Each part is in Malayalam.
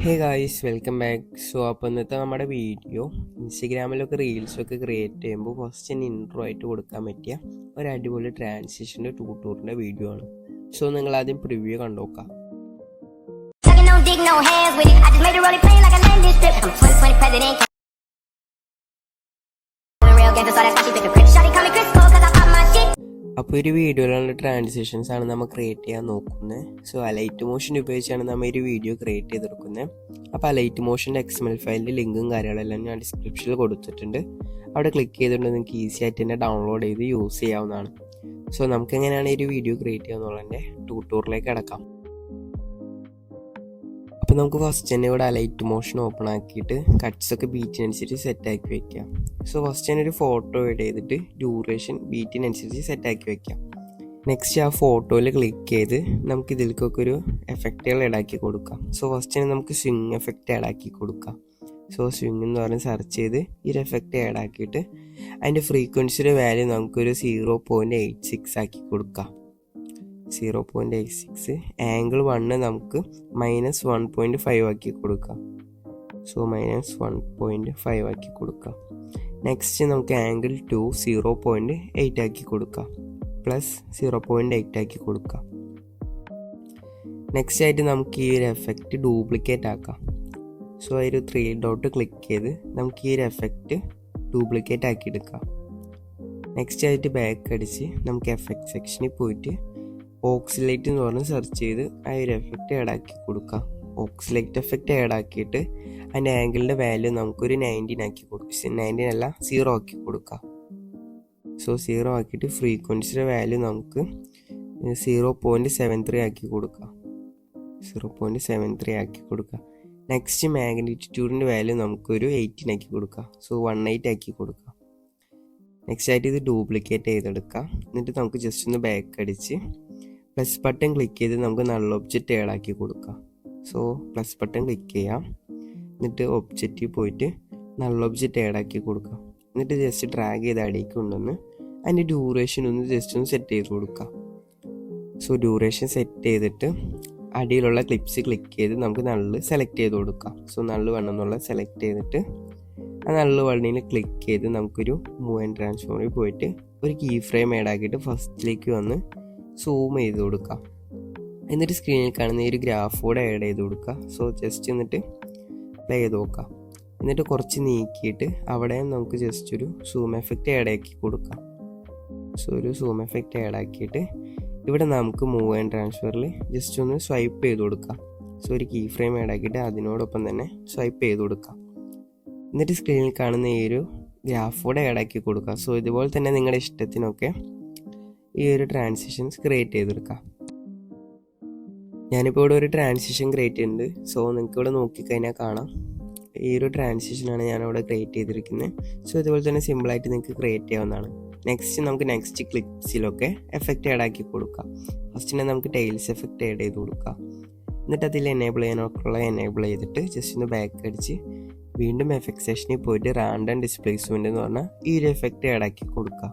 Hey guys, welcome back. അപ്പോൾ ഇന്നത്തെ നമ്മുടെ വീഡിയോ ഇൻസ്റ്റഗ്രാമിലൊക്കെ റീൽസൊക്കെ ക്രിയേറ്റ് ചെയ്യുമ്പോൾ ഫസ്റ്റ് തന്നെ ഇൻട്രോ ആയിട്ട് കൊടുക്കാൻ പറ്റിയ ഒരു അടിപൊളി ട്രാൻസിഷൻ്റെ ട്യൂട്ടോറിൻ്റെ വീഡിയോ ആണ്. സോ നിങ്ങൾ ആദ്യം പ്രിവ്യൂ കണ്ടുനോക്കാം. അപ്പോൾ ഒരു വീഡിയോയിലുള്ള ട്രാൻസിഷൻസ് ആണ് നമ്മൾ ക്രിയേറ്റ് ചെയ്യാൻ നോക്കുന്നത്. സോ അലൈറ്റ് മോഷൻ ഉപയോഗിച്ചാണ് നമ്മൾ ഒരു വീഡിയോ ക്രിയേറ്റ് ചെയ്തെടുക്കുന്നത്. അപ്പോൾ അലൈറ്റ് മോഷൻ്റെ XML ഫയലിൻ്റെ ലിങ്കും കാര്യങ്ങളെല്ലാം ഞാൻ ഡിസ്ക്രിപ്ഷനിൽ കൊടുത്തിട്ടുണ്ട്. അവിടെ ക്ലിക്ക് ചെയ്തിട്ടുണ്ട് നിങ്ങൾക്ക് ഈസി ആയിട്ട് തന്നെ ഡൗൺലോഡ് ചെയ്ത് യൂസ് ചെയ്യാവുന്നതാണ്. സോ നമുക്ക് എങ്ങനെയാണ് ഒരു വീഡിയോ ക്രിയേറ്റ് ചെയ്യാന്നുള്ളതിൻ്റെ ട്യൂട്ടോറിയലിലേക്ക് കിടക്കാം. അപ്പോൾ നമുക്ക് ഫസ്റ്റ് തന്നെ ഇവിടെ അലൈറ്റ് മോഷൻ ഓപ്പൺ ആക്കിയിട്ട് കട്ട്സൊക്കെ ബീറ്റിനനുസരിച്ച് സെറ്റാക്കി വയ്ക്കാം. സോ ഫസ്റ്റ് തന്നെ ഒരു ഫോട്ടോ ആഡ് ചെയ്തിട്ട് ഡ്യൂറേഷൻ ബീറ്റിനനുസരിച്ച് സെറ്റാക്കി വയ്ക്കാം. നെക്സ്റ്റ് ആ ഫോട്ടോയിൽ ക്ലിക്ക് ചെയ്ത് നമുക്ക് ഇതിലേക്കൊക്കെ ഒരു എഫക്റ്റുകൾ ആഡാക്കി കൊടുക്കാം. സോ ഫസ്റ്റ് തന്നെ നമുക്ക് സ്വിങ് എഫക്റ്റ് ആഡാക്കി കൊടുക്കാം. സോ സ്വിങ് എന്ന് പറഞ്ഞ് സെർച്ച് ചെയ്ത് ഈ ഒരു എഫക്റ്റ് ആഡാക്കിയിട്ട് അതിൻ്റെ ഫ്രീക്വൻസിയുടെ വാല്യൂ നമുക്കൊരു 0.86 ആക്കി കൊടുക്കാം. 0.86. ആംഗിൾ 1 നമുക്ക് -1.5 ആക്കി കൊടുക്കാം. സോ -1.5 ആക്കി കൊടുക്കാം. നെക്സ്റ്റ് നമുക്ക് ആംഗിൾ 2 0.8 ആക്കി കൊടുക്കാം. +0.8 ആക്കി കൊടുക്കാം. നെക്സ്റ്റ് ആയിട്ട് നമുക്ക് ഈ ഒരു എഫക്റ്റ് ഡ്യൂപ്ലിക്കേറ്റ് ആക്കാം. സോ ഒരു 3 ഡോട്ട് ക്ലിക്ക് ചെയ്ത് നമുക്ക് ഈ ഒരു എഫക്റ്റ് ഡ്യൂപ്ലിക്കേറ്റ് ആക്കി എടുക്കാം. നെക്സ്റ്റ് ആയിട്ട് ബാക്ക് അടിച്ച് നമുക്ക് എഫക്റ്റ് സെക്ഷനിൽ പോയിട്ട് ഓക്സിലേറ്റ് എന്ന് പറഞ്ഞ് സെർച്ച് ചെയ്ത് ആ ഒരു എഫക്റ്റ് ആഡാക്കി കൊടുക്കാം. ഓക്സിലേറ്റ് എഫക്റ്റ് ആഡാക്കിയിട്ട് അതിൻ്റെ ആംഗിളിൻ്റെ വാല്യൂ നമുക്കൊരു 19 ആക്കി കൊടുക്കാം. 19 അല്ല 0 ആക്കി കൊടുക്കാം. സോ 0 ആക്കിയിട്ട് ഫ്രീക്വൻസിയുടെ വാല്യൂ നമുക്ക് 0.73 ആക്കി കൊടുക്കാം. 0.73 ആക്കി കൊടുക്കാം. നെക്സ്റ്റ് മാഗ്നിറ്റ്യൂഡിൻ്റെ വാല്യൂ നമുക്കൊരു 18 ആക്കി കൊടുക്കാം. സോ 18 ആക്കി കൊടുക്കാം. നെക്സ്റ്റ് ആയിട്ട് ഇത് ഡ്യൂപ്ലിക്കേറ്റ് ചെയ്തെടുക്കാം. എന്നിട്ട് നമുക്ക് ജസ്റ്റ് ഒന്ന് ബാക്ക് അടിച്ച് പ്ലസ് ബട്ടൺ ക്ലിക്ക് ചെയ്ത് നമുക്ക് നൾ ഒബ്ജക്റ്റ് ആഡാക്കി കൊടുക്കാം. സോ പ്ലസ് ബട്ടൺ ക്ലിക്ക് ചെയ്യാം. എന്നിട്ട് ഒബ്ജക്റ്റിൽ പോയിട്ട് നൾ ഒബ്ജക്റ്റ് ആഡാക്കി കൊടുക്കാം. എന്നിട്ട് ജസ്റ്റ് ഡ്രാഗ് ചെയ്ത് അടിയിലേക്ക് കൊണ്ടുവന്ന് അതിൻ്റെ ഡ്യൂറേഷൻ ഒന്ന് ജസ്റ്റ് ഒന്ന് സെറ്റ് ചെയ്ത് കൊടുക്കാം. സോ ഡ്യൂറേഷൻ സെറ്റ് ചെയ്തിട്ട് അടിയിലുള്ള ക്ലിപ്സ് ക്ലിക്ക് ചെയ്ത് നമുക്ക് നള്ള് സെലക്ട് ചെയ്ത് കൊടുക്കാം. സോ നള്ള് വേണമെന്നുള്ള സെലക്ട് ചെയ്തിട്ട് ആ നള്ള് വണ്ണിൽ ക്ലിക്ക് ചെയ്ത് നമുക്കൊരു മൂവ് ആൻഡ് ട്രാൻസ്ഫോമിൽ പോയിട്ട് ഒരു കീ ഫ്രെയിം ആഡാക്കിയിട്ട് ഫസ്റ്റിലേക്ക് വന്ന് സൂം ചെയ്ത് കൊടുക്കാം. എന്നിട്ട് സ്ക്രീനിൽ കാണുന്ന ഈ ഒരു ഗ്രാഫ് കൂടെ ആഡ് ചെയ്ത് കൊടുക്കുക. സോ ജസ്റ്റ് എന്നിട്ട് പ്ലേ ചെയ്ത് നോക്കാം. എന്നിട്ട് കുറച്ച് നീക്കിയിട്ട് അവിടെ നമുക്ക് ജസ്റ്റ് ഒരു സൂം എഫക്റ്റ് ആഡ് ആക്കി കൊടുക്കാം. സോ ഒരു സൂം എഫക്റ്റ് ആഡ് ആക്കിയിട്ട് ഇവിടെ നമുക്ക് മൂവ് ആൻഡ് ട്രാൻസ്ഫറിൽ ജസ്റ്റ് ഒന്ന് സ്വൈപ്പ് ചെയ്ത് കൊടുക്കാം. സോ ഒരു കീ ഫ്രെയിം ആഡ് ആക്കിയിട്ട് അതിനോടൊപ്പം തന്നെ സ്വൈപ്പ് ചെയ്ത് കൊടുക്കാം. എന്നിട്ട് സ്ക്രീനിൽ കാണുന്ന ഈ ഒരു ഗ്രാഫ് കൂടെ ആഡ് ആക്കി കൊടുക്കാം. സോ ഇതുപോലെ തന്നെ നിങ്ങളുടെ ഇഷ്ടത്തിനൊക്കെ ഈ ഒരു ട്രാൻസിഷൻസ് ക്രിയേറ്റ് ചെയ്തെടുക്കാം. ഞാനിപ്പോൾ ഇവിടെ ഒരു ട്രാൻസിഷൻ ക്രിയേറ്റ് ചെയ്യുന്നുണ്ട്. സോ നിങ്ങൾക്ക് ഇവിടെ നോക്കിക്കഴിഞ്ഞാൽ കാണാം ഈ ഒരു ട്രാൻസിഷനാണ് ഞാനിവിടെ ക്രിയേറ്റ് ചെയ്തിരിക്കുന്നത്. സോ ഇതുപോലെ തന്നെ സിമ്പിളായിട്ട് നിങ്ങൾക്ക് ക്രിയേറ്റ് ചെയ്യാവുന്നതാണ്. നെക്സ്റ്റ് നമുക്ക് നെക്സ്റ്റ് ക്ലിപ്സിലൊക്കെ എഫക്റ്റ് ആഡ് ആക്കി കൊടുക്കാം. ഫസ്റ്റ് തന്നെ നമുക്ക് ടൈൽസ് എഫക്റ്റ് ആഡ് ചെയ്ത് കൊടുക്കാം. എന്നിട്ട് അതിൽ എനേബിൾ ചെയ്യാനൊക്കെയുള്ള എനേബിൾ ചെയ്തിട്ട് ജസ്റ്റ് ഒന്ന് ബാക്ക് അടിച്ച് വീണ്ടും എഫക്റ്റ് സെക്ഷനിൽ പോയിട്ട് റാൻഡം ഡിസ്പ്ലേസ്മെൻറ്റ് എന്ന് പറഞ്ഞാൽ ഈ ഒരു എഫക്റ്റ് ആഡ് ആക്കി കൊടുക്കാം.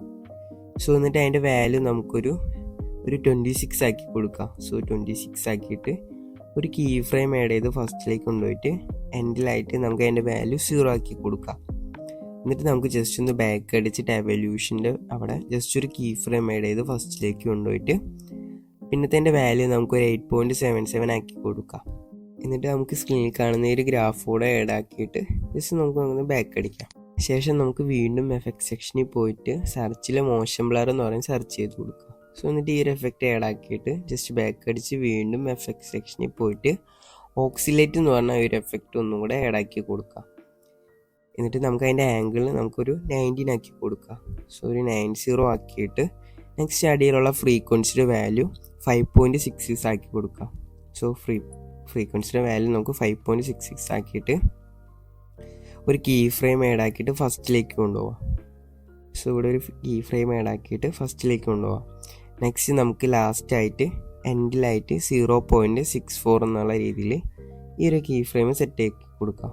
സോ എന്നിട്ട് അതിൻ്റെ വാല്യൂ നമുക്കൊരു 26 ആക്കി കൊടുക്കാം. സോ 26 ആക്കിയിട്ട് ഒരു കീ ഫ്രെയിം ആഡ് ചെയ്ത് ഫസ്റ്റിലേക്ക് കൊണ്ടുപോയിട്ട് എൻഡിലായിട്ട് നമുക്ക് അതിൻ്റെ വാല്യൂ 0 ആക്കി കൊടുക്കാം. എന്നിട്ട് നമുക്ക് ജസ്റ്റ് ഒന്ന് ബാക്ക് അടിച്ചിട്ട് എവല്യൂഷൻ്റെ അവിടെ ജസ്റ്റ് ഒരു കീ ഫ്രെയിം ആഡ് ചെയ്ത് ഫസ്റ്റിലേക്ക് കൊണ്ടുപോയിട്ട് പിന്നത്തെ അതിൻ്റെ വാല്യൂ നമുക്കൊരു 8.77 ആക്കി കൊടുക്കാം. എന്നിട്ട് നമുക്ക് സ്ക്രീനിൽ കാണുന്ന ഒരു ഗ്രാഫ് കൂടെ ആഡ് ആക്കിയിട്ട് ജസ്റ്റ് നമുക്ക് അങ്ങനെ ബാക്ക് അടിക്കാം. ശേഷം നമുക്ക് വീണ്ടും എഫക്റ്റ് സെക്ഷനിൽ പോയിട്ട് സെർച്ചിൽ മോഷൻ ബ്ലർ എന്ന് പറഞ്ഞ് സെർച്ച് ചെയ്ത് കൊടുക്കുക. സോ എന്നിട്ട് ഈ ഒരു എഫക്റ്റ് ആഡ് ആക്കിയിട്ട് ജസ്റ്റ് ബാക്ക് അടിച്ച് വീണ്ടും എഫക്റ്റ് സെക്ഷനിൽ പോയിട്ട് ഓക്സിലേറ്റ് എന്ന് പറഞ്ഞ ഒരു എഫക്റ്റ് ഒന്നും കൂടെ ആഡ് ആക്കി കൊടുക്കുക. എന്നിട്ട് നമുക്ക് അതിൻ്റെ ആംഗിൾ നമുക്കൊരു 19 ആക്കി കൊടുക്കുക. സോ ഒരു 90 ആക്കിയിട്ട് നെക്സ്റ്റ് അടിയിലുള്ള ഫ്രീക്വൻസിയുടെ വാല്യൂ 5.66 ആക്കി കൊടുക്കുക. സോ ഫ്രീക്വൻസിയുടെ വാല്യൂ നമുക്ക് 5.66 ആക്കിയിട്ട് ഒരു കീ ഫ്രെയിം ആഡ് ആക്കിയിട്ട് ഫസ്റ്റിലേക്ക് കൊണ്ടുപോകാം. സോ ഇവിടെ ഒരു കീ ഫ്രെയിം ആഡ് ആക്കിയിട്ട് ഫസ്റ്റിലേക്ക് കൊണ്ടുപോകാം. നെക്സ്റ്റ് നമുക്ക് ലാസ്റ്റായിട്ട് എൻഡിലായിട്ട് 0.64 എന്നുള്ള രീതിയിൽ ഈ ഒരു കീ ഫ്രെയിം സെറ്റ് ആക്കി കൊടുക്കാം.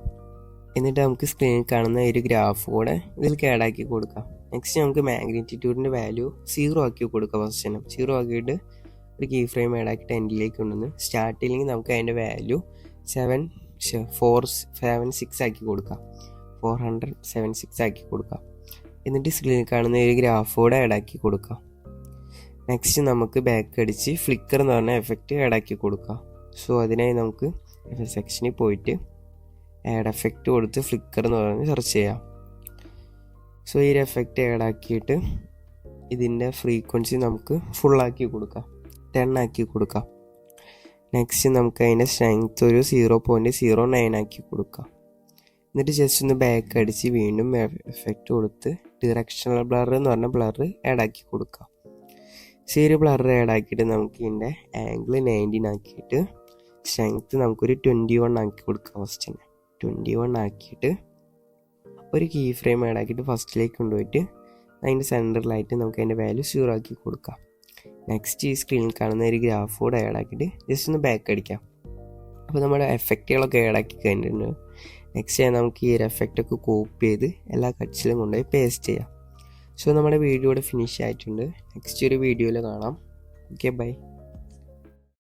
എന്നിട്ട് നമുക്ക് സ്ക്രീനിൽ കാണുന്ന ഒരു ഗ്രാഫ് കൂടെ ഇതിലേക്ക് ആഡ് ആക്കി കൊടുക്കാം. നെക്സ്റ്റ് നമുക്ക് മാഗ്നിറ്റ്യൂഡിൻ്റെ വാല്യൂ 0 ആക്കി കൊടുക്കാം. ഫസ്റ്റ് തന്നെ 0 ആക്കിയിട്ട് ഒരു കീ ഫ്രെയിം ആഡ് ആക്കിയിട്ട് എൻഡിലേക്ക് കൊണ്ടുവന്ന് സ്റ്റാർട്ടില്ലെങ്കിൽ നമുക്ക് അതിൻ്റെ വാല്യൂ 7 476 ആക്കി കൊടുക്കാം. 476 ആക്കി കൊടുക്കാം. എന്നിട്ട് സ്ക്രീനിൽ കാണുന്ന ഒരു ഗ്രാഫ് കൂടെ ആഡ് ആക്കി കൊടുക്കാം. നെക്സ്റ്റ് നമുക്ക് ബാക്ക് അടിച്ച് ഫ്ലിക്കർ എന്ന് പറഞ്ഞ എഫക്റ്റ് ആഡ് ആക്കി കൊടുക്കാം. സോ അതിനായി നമുക്ക് എഫക്റ്റ് സെക്ഷനിൽ പോയിട്ട് ആഡ് എഫക്റ്റ് കൊടുത്ത് ഫ്ലിക്കർ എന്ന് പറഞ്ഞ് സെർച്ച് ചെയ്യാം. സോ ഈ ഒരു എഫക്റ്റ് ആഡ് ആക്കിയിട്ട് ഇതിൻ്റെ ഫ്രീക്വൻസി നമുക്ക് ഫുള്ളാക്കി കൊടുക്കാം, 10 ആക്കി കൊടുക്കാം. നെക്സ്റ്റ് നമുക്ക് അതിൻ്റെ സ്ട്രെങ്ത് ഒരു 0.09 ആക്കി കൊടുക്കാം. എന്നിട്ട് ജസ്റ്റ് ഒന്ന് ബാക്ക് അടിച്ച് വീണ്ടും എഫക്റ്റ് കൊടുത്ത് ഡിറക്ഷണൽ ബ്ലർ എന്ന് പറഞ്ഞ ബ്ലർ ആഡ് ആക്കി കൊടുക്കാം. ഈ ഒരു ബ്ലർ ആഡ് ആക്കിയിട്ട് നമുക്ക് ഇതിൻ്റെ ആംഗിൾ 19 ആക്കിയിട്ട് സ്ട്രെങ്ത് നമുക്കൊരു 21 ആക്കി കൊടുക്കാം. ഫസ്റ്റ് തന്നെ 21 ആക്കിയിട്ട് ഒരു കീ ഫ്രെയിം ആഡ് ആക്കിയിട്ട് ഫസ്റ്റിലേക്ക് കൊണ്ടുപോയിട്ട് അതിൻ്റെ സെൻറ്ററിലായിട്ട് നമുക്ക് അതിൻ്റെ വാല്യൂ 0 ആക്കി കൊടുക്കാം. നെക്സ്റ്റ് ഈ സ്ക്രീനിൽ കാണുന്ന ഒരു ഗ്രാഫ് കൂടെ ആഡ് ആക്കിയിട്ട് ജസ്റ്റ് ഒന്ന് ബാക്ക് അടിക്കാം. അപ്പോൾ നമ്മുടെ എഫക്റ്റുകളൊക്കെ ആഡ് ആക്കി കഴിഞ്ഞിട്ടുണ്ട്. നെക്സ്റ്റ് നമുക്ക് ഈ ഒരു എഫക്റ്റൊക്കെ കോപ്പി ചെയ്ത് എല്ലാ കട്ട്സിലും കൊണ്ടുപോയി പേസ്റ്റ് ചെയ്യാം. സോ നമ്മുടെ വീഡിയോ ഇവിടെ ഫിനിഷ് ആയിട്ടുണ്ട്. നെക്സ്റ്റ് ഒരു വീഡിയോയിൽ കാണാം. Okay, by.